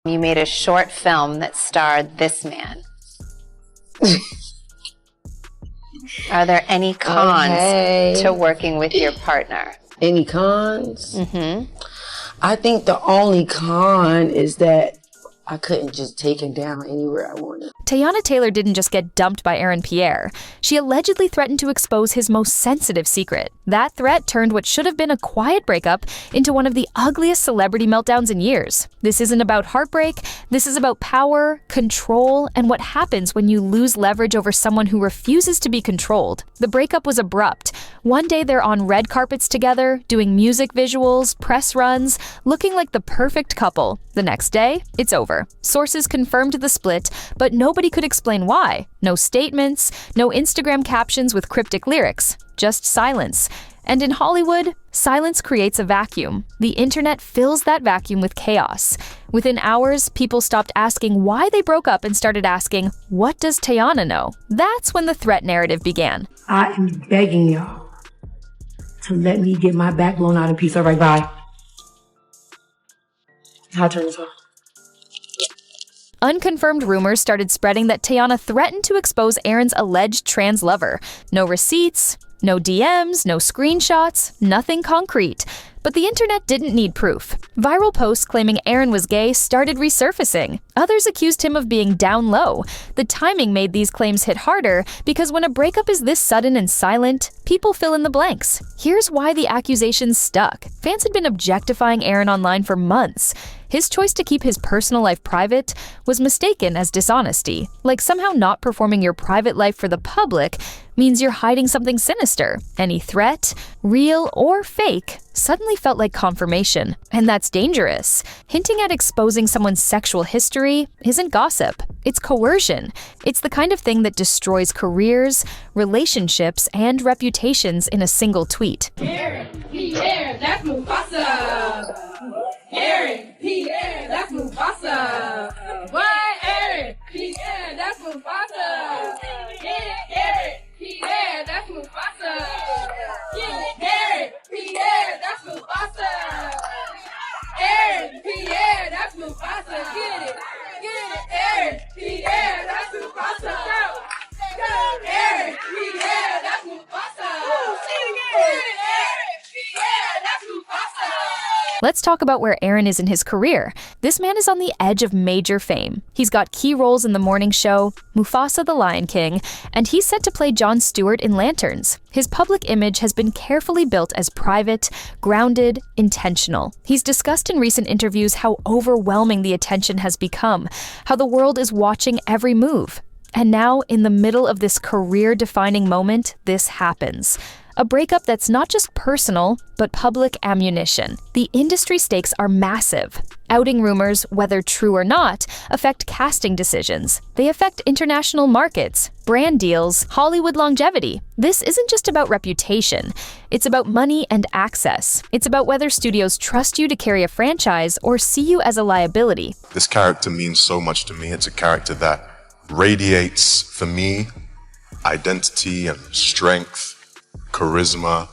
You made a short film that starred this man. Are there any cons to working with your partner? Any cons? I think the only con is that I couldn't just take him down anywhere I wanted. Teyana Taylor didn't just get dumped by Aaron Pierre. She allegedly threatened to expose his most sensitive secret. That threat turned what should have been a quiet breakup into one of the ugliest celebrity meltdowns in years. This isn't about heartbreak. This is about power, control, and what happens when you lose leverage over someone who refuses to be controlled. The breakup was abrupt. One day they're on red carpets together, doing music visuals, press runs, looking like the perfect couple. The next day, it's over. Sources confirmed the split, but nobody could explain why. No statements, no Instagram captions with cryptic lyrics, just silence. And in Hollywood, silence creates a vacuum. The internet fills that vacuum with chaos. Within hours, people stopped asking why they broke up and started asking, what does Teyana know? That's when the threat narrative began. I am begging y'all to let me get my back blown out in peace. All right, bye. I'll turn this off. Unconfirmed rumors started spreading that Teyana threatened to expose Aaron's alleged trans lover. No receipts, no DMs, no screenshots, nothing concrete. But the internet didn't need proof. Viral posts claiming Aaron was gay started resurfacing. Others accused him of being down low. The timing made these claims hit harder because when a breakup is this sudden and silent, people fill in the blanks. Here's why the accusations stuck. Fans had been objectifying Aaron online for months. His choice to keep his personal life private was mistaken as dishonesty. Like somehow not performing your private life for the public means you're hiding something sinister. Any threat, real or fake, suddenly felt like confirmation. And that's dangerous. Hinting at exposing someone's sexual history isn't gossip. It's coercion. It's the kind of thing that destroys careers, relationships, and reputations in a single tweet. Pierre, that's Mufasa. Pierre, that's Mufasa. What? Pierre, that's Mufasa. Pierre, that's Mufasa. Pierre, that's Mufasa. Pierre, that's Mufasa. Get it. Pierre, that's Mufasa. Go. Pierre, that's Mufasa. Let's talk about where Aaron is in his career. This man is on the edge of major fame. He's got key roles in the morning show, Mufasa the Lion King, and he's set to play John Stewart in Lanterns. His public image has been carefully built as private, grounded, intentional. He's discussed in recent interviews how overwhelming the attention has become, how the world is watching every move. And now, in the middle of this career-defining moment, this happens. A breakup that's not just personal, but public ammunition. The industry stakes are massive. Outing rumors, whether true or not, affect casting decisions. They affect international markets, brand deals, Hollywood longevity. This isn't just about reputation. It's about money and access. It's about whether studios trust you to carry a franchise or see you as a liability. This character means so much to me. It's a character that radiates, for me, identity and strength, charisma,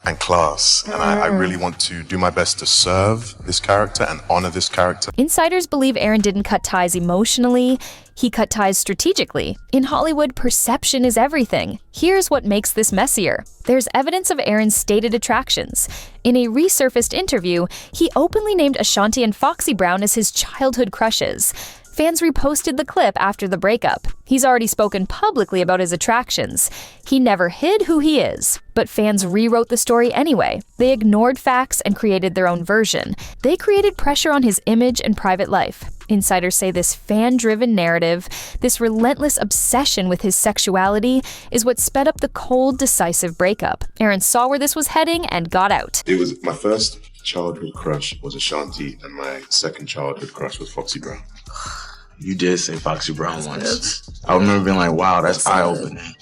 and class. And I really want to do my best to serve this character and honor this character. Insiders believe Aaron didn't cut ties emotionally, he cut ties strategically. In Hollywood, perception is everything. Here's what makes this messier. There's evidence of Aaron's stated attractions. In a resurfaced interview, he openly named Ashanti and Foxy Brown as his childhood crushes. Fans reposted the clip after the breakup. He's already spoken publicly about his attractions. He never hid who he is, but fans rewrote the story anyway. They ignored facts and created their own version. They created pressure on his image and private life. Insiders say this fan-driven narrative, this relentless obsession with his sexuality, is what sped up the cold, decisive breakup. Aaron saw where this was heading and got out. It was my first childhood crush was Ashanti, and my second childhood crush was Foxy Brown. You did say Foxy Brown once. I remember being like, wow, that's eye-opening.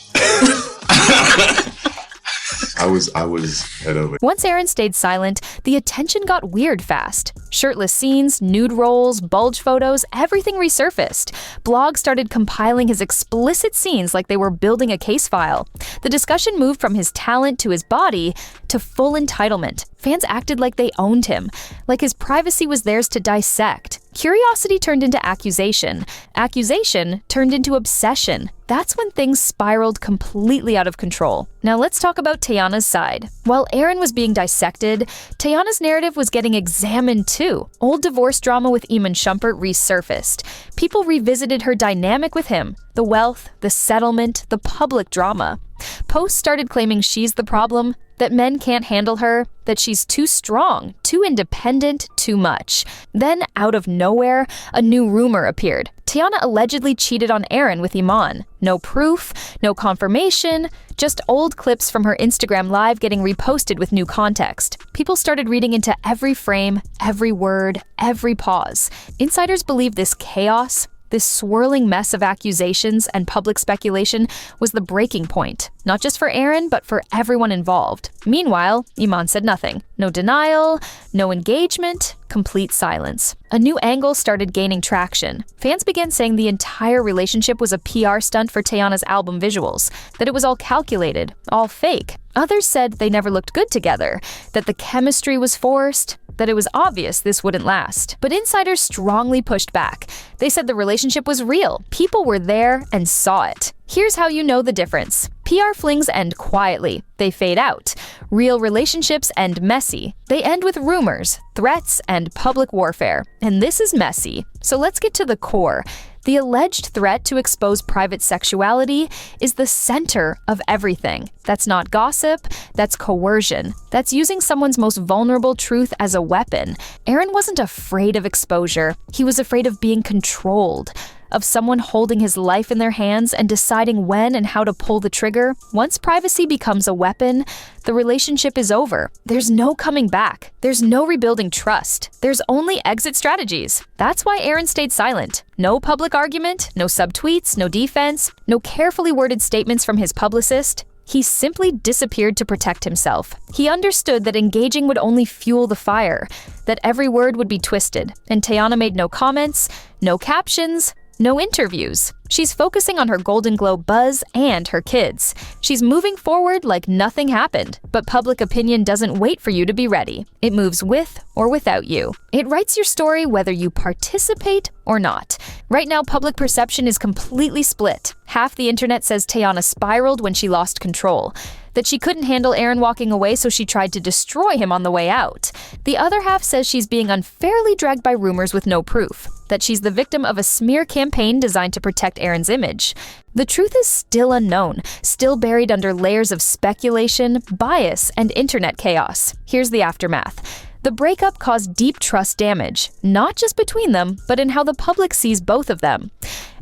I was head over. Once Aaron stayed silent, the attention got weird fast. Shirtless scenes, nude rolls, bulge photos, everything resurfaced. Blogs started compiling his explicit scenes like they were building a case file. The discussion moved from his talent to his body to full entitlement. Fans acted like they owned him, like his privacy was theirs to dissect. Curiosity turned into accusation. Accusation turned into obsession. That's when things spiraled completely out of control. Now let's talk about Teyana's side. While Aaron was being dissected, Teyana's narrative was getting examined too. Old divorce drama with Iman Shumpert resurfaced. People revisited her dynamic with him. The wealth, the settlement, the public drama. Posts started claiming she's the problem, that men can't handle her, that she's too strong, too independent, too much. Then, out of nowhere, a new rumor appeared. Teyana allegedly cheated on Aaron with Iman. No proof, no confirmation, just old clips from her Instagram Live getting reposted with new context. People started reading into every frame, every word, every pause. Insiders believe this chaos, this swirling mess of accusations and public speculation was the breaking point, not just for Aaron, but for everyone involved. Meanwhile, Iman said nothing. No denial, no engagement, complete silence. A new angle started gaining traction. Fans began saying the entire relationship was a PR stunt for Teyana's album visuals, that it was all calculated, all fake. Others said they never looked good together, that the chemistry was forced, that it was obvious this wouldn't last. But insiders strongly pushed back. They said the relationship was real. People were there and saw it. Here's how you know the difference. PR flings end quietly. They fade out. Real relationships end messy. They end with rumors, threats, and public warfare. And this is messy. So let's get to the core. The alleged threat to expose private sexuality is the center of everything. That's not gossip, that's coercion. That's using someone's most vulnerable truth as a weapon. Aaron wasn't afraid of exposure. He was afraid of being controlled, of someone holding his life in their hands and deciding when and how to pull the trigger. Once privacy becomes a weapon, the relationship is over. There's no coming back. There's no rebuilding trust. There's only exit strategies. That's why Aaron stayed silent. No public argument, no subtweets, no defense, no carefully worded statements from his publicist. He simply disappeared to protect himself. He understood that engaging would only fuel the fire, that every word would be twisted, and Teyana made no comments, no captions, no interviews. She's focusing on her Golden Globe buzz and her kids. She's moving forward like nothing happened, but public opinion doesn't wait for you to be ready. It moves with or without you. It writes your story whether you participate or not. Right now, public perception is completely split. Half the internet says Teyana spiraled when she lost control, that she couldn't handle Aaron walking away, so she tried to destroy him on the way out. The other half says she's being unfairly dragged by rumors with no proof, that she's the victim of a smear campaign designed to protect Aaron's image. The truth is still unknown, still buried under layers of speculation, bias, and internet chaos. Here's the aftermath. The breakup caused deep trust damage, not just between them, but in how the public sees both of them.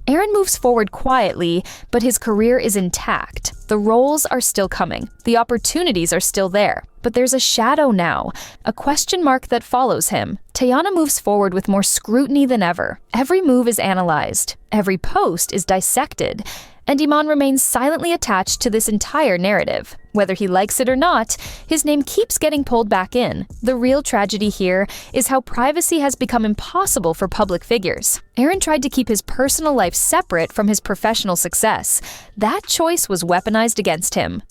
Aaron moves forward quietly, but his career is intact. The roles are still coming. The opportunities are still there. But there's a shadow now, a question mark that follows him. Teyana moves forward with more scrutiny than ever. Every move is analyzed. Every post is dissected. And Iman remains silently attached to this entire narrative. Whether he likes it or not, his name keeps getting pulled back in. The real tragedy here is how privacy has become impossible for public figures. Aaron tried to keep his personal life separate from his professional success. That choice was weaponized against him.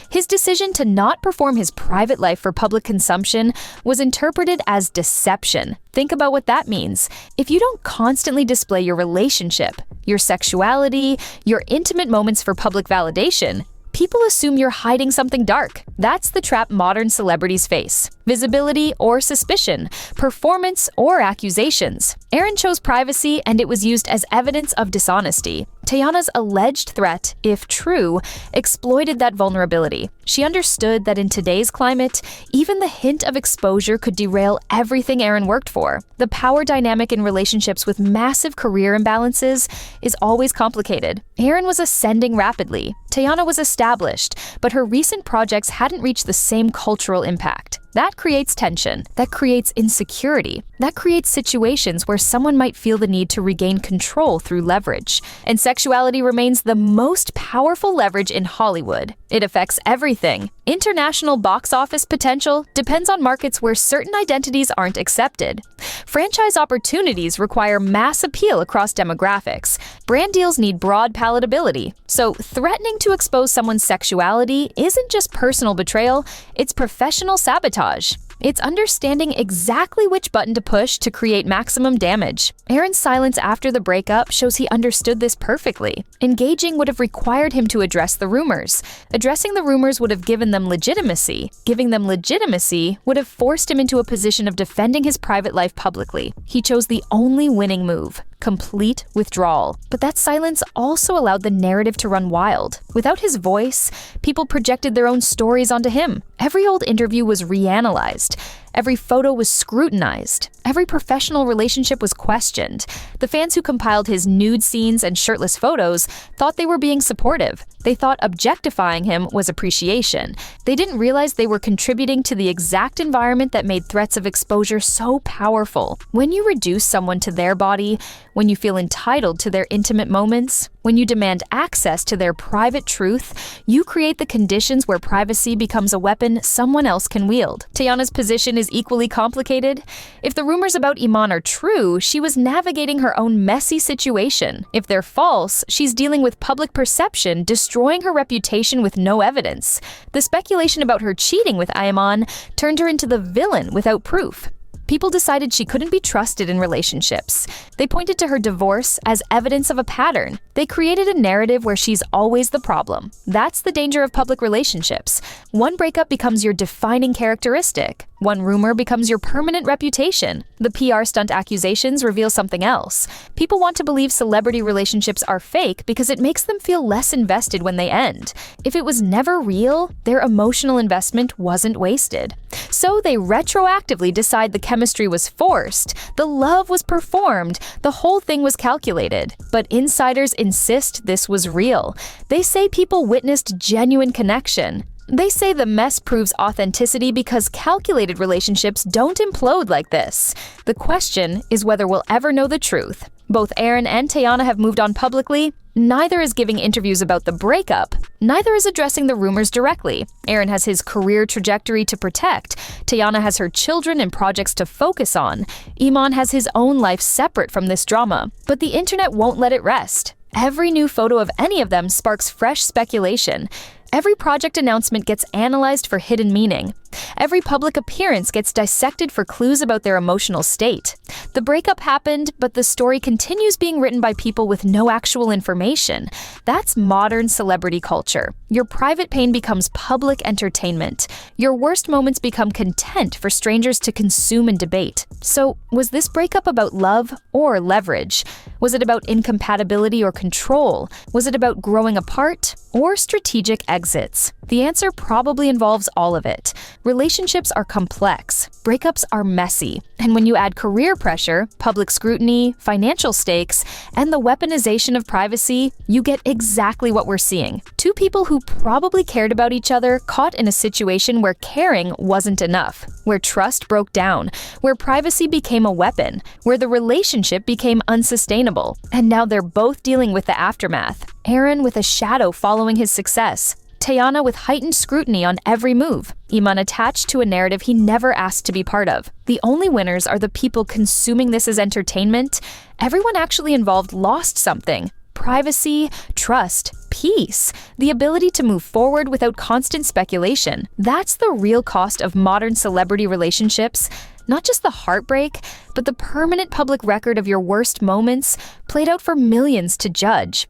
His decision to not perform his private life for public consumption was interpreted as deception. Think about what that means. If you don't constantly display your relationship, your sexuality, your intimate moments for public validation, people assume you're hiding something dark. That's the trap modern celebrities face. Visibility or suspicion, performance or accusations. Aaron chose privacy, and it was used as evidence of dishonesty. Teyana's alleged threat, if true, exploited that vulnerability. She understood that in today's climate, even the hint of exposure could derail everything Aaron worked for. The power dynamic in relationships with massive career imbalances is always complicated. Aaron was ascending rapidly. Teyana was established, but her recent projects hadn't reached the same cultural impact. That creates tension. That creates insecurity. That creates situations where someone might feel the need to regain control through leverage. And sexuality remains the most powerful leverage in Hollywood. It affects everything. International box office potential depends on markets where certain identities aren't accepted. Franchise opportunities require mass appeal across demographics. Brand deals need broad palatability. So threatening to expose someone's sexuality isn't just personal betrayal, it's professional sabotage. It's understanding exactly which button to push to create maximum damage. Aaron's silence after the breakup shows he understood this perfectly. Engaging would have required him to address the rumors. Addressing the rumors would have given them legitimacy. Giving them legitimacy would have forced him into a position of defending his private life publicly. He chose the only winning move: complete withdrawal. But that silence also allowed the narrative to run wild. Without his voice, people projected their own stories onto him. Every old interview was reanalyzed. Every photo was scrutinized. Every professional relationship was questioned. The fans who compiled his nude scenes and shirtless photos thought they were being supportive. They thought objectifying him was appreciation. They didn't realize they were contributing to the exact environment that made threats of exposure so powerful. When you reduce someone to their body, when you feel entitled to their intimate moments, when you demand access to their private truth, you create the conditions where privacy becomes a weapon someone else can wield. Teyana's position is equally complicated. If the rumors about Iman are true, she was navigating her own messy situation. If they're false, she's dealing with public perception, destroying her reputation with no evidence. The speculation about her cheating with Iman turned her into the villain without proof. People decided she couldn't be trusted in relationships. They pointed to her divorce as evidence of a pattern. They created a narrative where she's always the problem. That's the danger of public relationships. One breakup becomes your defining characteristic. One rumor becomes your permanent reputation. The PR stunt accusations reveal something else. People want to believe celebrity relationships are fake because it makes them feel less invested when they end. If it was never real, their emotional investment wasn't wasted. So they retroactively decide the chemistry was forced, the love was performed, the whole thing was calculated. But insiders insist this was real. They say people witnessed genuine connection. They say the mess proves authenticity because calculated relationships don't implode like this. The question is whether we'll ever know the truth. Both Aaron and Teyana have moved on publicly. Neither is giving interviews about the breakup. Neither is addressing the rumors directly. Aaron has his career trajectory to protect. Teyana has her children and projects to focus on. Iman has his own life separate from this drama. But the internet won't let it rest. Every new photo of any of them sparks fresh speculation. Every project announcement gets analyzed for hidden meaning. Every public appearance gets dissected for clues about their emotional state. The breakup happened, but the story continues being written by people with no actual information. That's modern celebrity culture. Your private pain becomes public entertainment. Your worst moments become content for strangers to consume and debate. So, was this breakup about love or leverage? Was it about incompatibility or control? Was it about growing apart or strategic exits? The answer probably involves all of it. Relationships are complex. Breakups are messy. And when you add career pressure, public scrutiny, financial stakes, and the weaponization of privacy, you get exactly what we're seeing. Two people who probably cared about each other caught in a situation where caring wasn't enough, where trust broke down, where privacy became a weapon, where the relationship became unsustainable. And now they're both dealing with the aftermath. Aaron with a shadow following his success. Teyana with heightened scrutiny on every move. Iman attached to a narrative he never asked to be part of. The only winners are the people consuming this as entertainment. Everyone actually involved lost something. Privacy, trust, peace, the ability to move forward without constant speculation. That's the real cost of modern celebrity relationships. Not just the heartbreak, but the permanent public record of your worst moments played out for millions to judge.